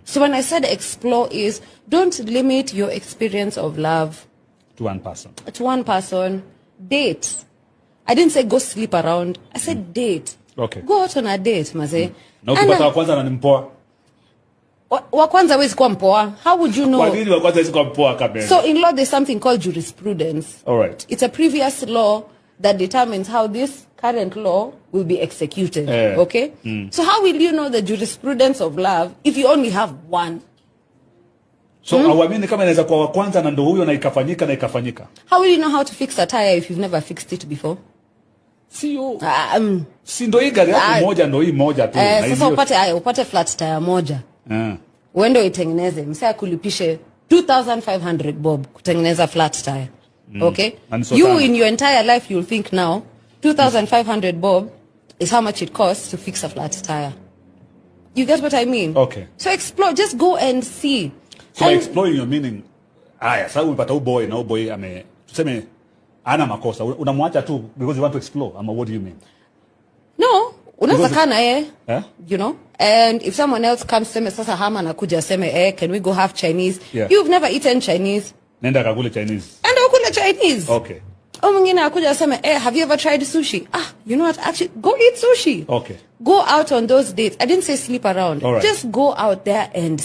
So when I said explore is, don't limit your experience of love to one person. To one person. Date. I didn't say go sleep around. I said date. Okay. Go out on a date, maze. Na ukipata wa kwanza na ni mpoa. Wa kwanza hawezi kuwa mpoa. How would you know? Kwa nini wa kwanza hawezi kuwa mpoa kabisa? So in law there's something called jurisprudence. All right. It's a previous law that determines how this current law will be executed. Okay? So how will you know the jurisprudence of love if you only have one? So awamini kama inaweza kuwa wa kwanza na ndo huyo na ikafanyika. How will you know how to fix a tire if you've never fixed it before? Sio. Si ndo hii gari yako moja ndo hii moja tu. Sasa upate flat tire moja. Uende uitengeneze. Msaya kulipishe 2,500 bob kutengeneza flat tire. Okay? You in your entire life you'll think now 2,500 bob is how much it costs to fix a flat tire. You get what I mean? Okay. So explore, just go and see. So exploring your meaning. Aya, sasa umepata boy na boy tuseme ana makosa. Unamwacha tu because you want to explore. Ama what do you mean? No, unaweza kana you know. And if someone else comes seme sasa hama anakuja seme can we go have Chinese? Yeah. You've never eaten Chinese. Nenda kakule Chinese. Enda ukule Chinese. Okay. Mwingine akuja seme have you ever tried sushi? You know what? Actually, go eat sushi. Okay. Go out on those dates. I didn't say sleep around. Right. Just go out there and